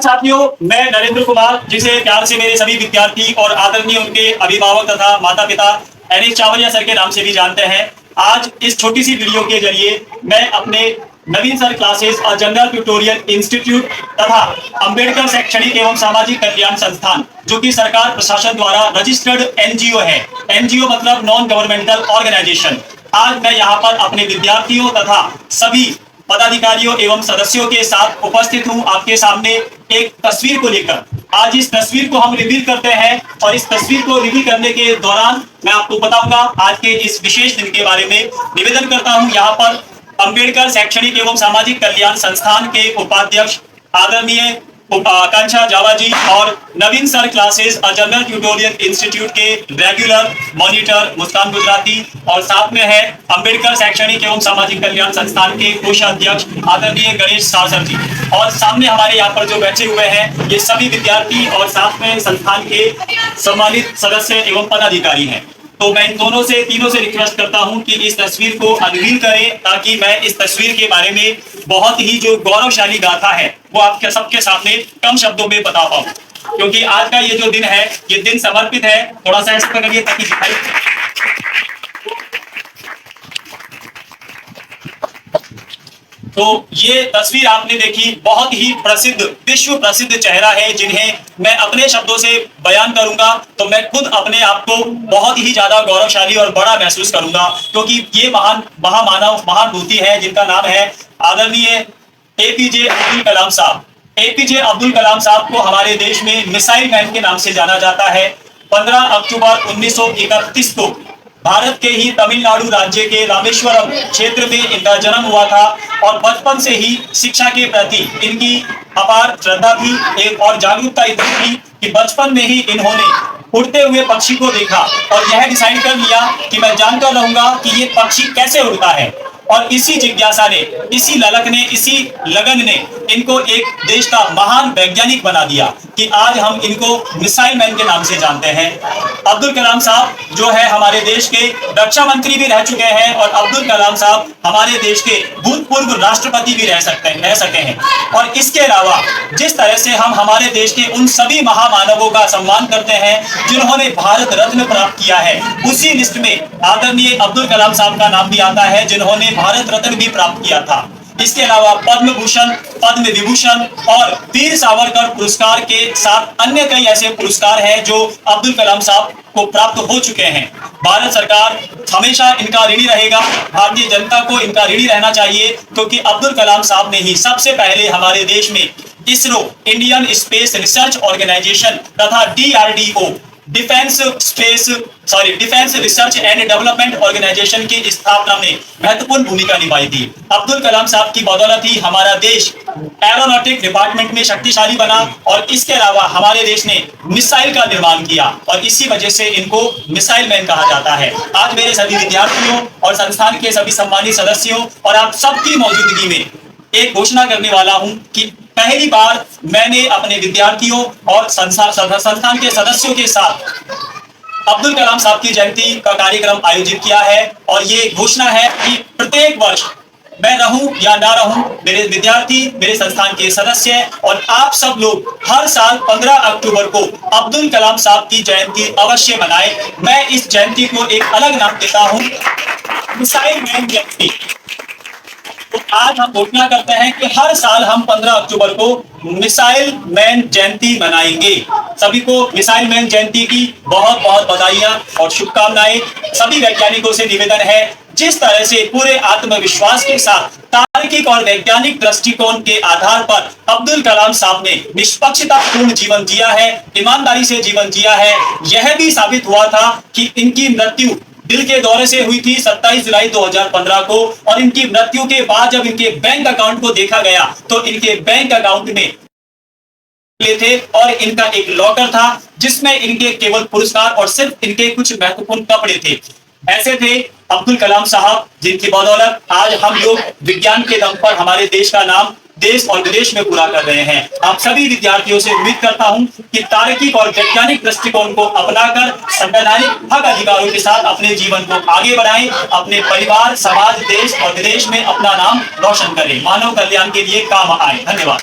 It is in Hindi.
साथियों, मैं नरेंद्र कुमार, जिसे प्यार से मेरे सभी विद्यार्थी और आदरणीय उनके अभिभावक तथा माता पिता एनएस चावरिया सर के नाम से भी जानते हैं। आज इस छोटी सी वीडियो के जरिए मैं अपने नवीन सर क्लासेस और जनरल ट्यूटोरियल इंस्टीट्यूट तथा अंबेडकर शैक्षणिक एवं सामाजिक कल्याण संस्थान, जो कि सरकार प्रशासन द्वारा रजिस्टर्ड एनजीओ है। एनजीओ मतलब नॉन गवर्नमेंटल ऑर्गेनाइजेशन। आज मैं यहाँ पर अपने विद्यार्थियों तथा सभी पदाधिकारियों एवं सदस्यों के साथ उपस्थित हूं आपके सामने एक तस्वीर को लेकर। आज इस तस्वीर को हम रिवील करते हैं और इस तस्वीर को रिवील करने के दौरान मैं आपको बताऊंगा आज के इस विशेष दिन के बारे में। निवेदन करता हूं यहाँ पर अंबेडकर शैक्षणिक एवं सामाजिक कल्याण संस्थान के उपाध्यक्ष आदरणीय आकांक्षा जावा जी और नवीन सर क्लासेस और जनरल ट्यूटोरियल इंस्टीट्यूट के रेगुलर मॉनिटर मुस्कान गुजराती, और साथ में है अंबेडकर शैक्षणिक एवं सामाजिक कल्याण संस्थान के कोषाध्यक्ष आदरणीय गणेश सर जी, और सामने हमारे यहाँ पर जो बैठे हुए हैं ये सभी विद्यार्थी और साथ में संस्थान के सम्मानित सदस्य एवं पदाधिकारी हैं। तो मैं इन तीनों से रिक्वेस्ट करता हूं कि इस तस्वीर को अनवील करें, ताकि मैं इस तस्वीर के बारे में बहुत ही जो गौरवशाली गाथा है वो आपके सबके सामने कम शब्दों में बता पाऊं। क्योंकि आज का ये जो दिन है, ये दिन समर्पित है, थोड़ा सा ऐसा करिए ताकि दिखाई। तो ये तस्वीर आपने देखी, बहुत ही प्रसिद्ध, विश्व प्रसिद्ध चेहरा है, जिन्हें मैं अपने शब्दों से बयान करूंगा तो मैं खुद अपने आप को बहुत ही ज्यादा गौरवशाली और बड़ा महसूस करूंगा, क्योंकि ये महामानव महाभूति है जिनका नाम है आदरणीय एपीजे अब्दुल कलाम साहब। एपीजे अब्दुल कलाम साहब को हमारे देश में मिसाइल मैन के नाम से जाना जाता है। 15 अक्टूबर 1931 को भारत के ही तमिलनाडु राज्य के रामेश्वरम क्षेत्र में इनका जन्म हुआ था, और बचपन से ही शिक्षा के प्रति इनकी अपार श्रद्धा थी और जागरूकता इतनी थी कि बचपन में ही इन्होंने उड़ते हुए पक्षी को देखा और यह डिसाइड कर लिया कि मैं जानकर रहूंगा कि ये पक्षी कैसे उड़ता है। और इसी जिज्ञासा ने, इसी ललक ने, इसी लगन ने इनको एक देश का महान वैज्ञानिक बना दिया कि आज हम इनको मिसाइल मैन के नाम से जानते हैं। अब्दुल कलाम साहब जो है हमारे देश के रक्षा मंत्री भी रह चुके हैं, और अब्दुल कलाम साहब हमारे देश के भूतपूर्व राष्ट्रपति भी रह सके हैं। और इसके अलावा जिस तरह से हम हमारे देश के उन सभी महामानवों का सम्मान करते हैं जिन्होंने भारत रत्न प्राप्त किया है, उसी लिस्ट में आदरणीय अब्दुल कलाम साहब का नाम भी आता है, जिन्होंने भारत रत्न भी प्राप्त किया था। इसके अलावा पद्म भूषण, पद्म विभूषण और वीर सावरकर पुरस्कार के साथ अन्य कई ऐसे पुरस्कार हैं जो अब्दुल कलाम साहब को प्राप्त हो चुके हैं। भारत सरकार हमेशा इनका ऋणी रहेगा, भारतीय जनता को इनका ऋणी रहना चाहिए, क्योंकि अब्दुल कलाम साहब ने ही सबसे पहले हमारे देश में ISRO, Indian space research organisation तथा DRDO, defence research and development organisation की स्थापना में महत्वपूर्ण भूमिका निभाई थी। अब्दुल कलाम साहब की बदौलत ही हमारा देश एरोनॉटिक डिपार्टमेंट में शक्तिशाली बना, और इसके अलावा हमारे देश ने मिसाइल का निर्माण किया, और इसी वजह से इनको मिसाइल मैन कहा जाता है। आज मेरे सभी विद्यार्थियों और संस्थान के सभी सम्मानित सदस्यों और आप सबकी मौजूदगी में एक घोषणा करने वाला हूं कि पहली बार मैंने अपने विद्यार्थियों और संस्थान के सदस्यों के साथ अब्दुल कलाम साहब की जयंती का कार्यक्रम आयोजित किया है। और ये घोषणा है कि प्रत्येक वर्ष मैं रहूं या ना रहूं, मेरे विद्यार्थी, मेरे संस्थान के सदस्य और आप सब लोग हर साल 15 अक्टूबर को अब्दुल कलाम साहब की जयंती अवश्य मनाएं। मैं इस जयंती को एक अलग नाम देता हूं, मिसाइल मैन जयंती। तो आज हम घोषणा करते हैं कि हर साल हम 15 अक्टूबर को मिसाइल मैन जयंती मनाएंगे। सभी को मिसाइल मैन जयंती की बहुत बहुत बधाइयां और शुभकामनाएं। सभी वैज्ञानिकों से निवेदन है, जिस तरह से पूरे आत्मविश्वास के साथ तार्किक और वैज्ञानिक दृष्टिकोण के आधार पर अब्दुल कलाम साहब ने निष्पक्षतापूर्ण जीवन जिया है, ईमानदारी से जीवन जिया है, यह भी साबित हुआ था कि इनकी मृत्यु दिल के दौरे से हुई थी 27 जुलाई 2015 को, और इनकी मृत्यु के बाद जब इनके बैंक अकाउंट को देखा गया तो इनके बैंक अकाउंट में थे और इनका एक लॉकर था जिसमें इनके केवल पुरस्कार और सिर्फ इनके कुछ महत्वपूर्ण कपड़े थे। ऐसे थे अब्दुल कलाम साहब, जिनकी बदौलत आज हम लोग विज्ञान के दम पर हमारे देश का नाम देश और विदेश में पूरा कर रहे हैं। आप सभी विद्यार्थियों से उम्मीद करता हूं कि तार्किक और वैज्ञानिक दृष्टिकोण को अपनाकर संवैधानिक हक अधिकारों के साथ अपने जीवन को आगे बढ़ाएं, अपने परिवार, समाज, देश और विदेश में अपना नाम रोशन करें, मानव कल्याण के लिए काम आए। धन्यवाद।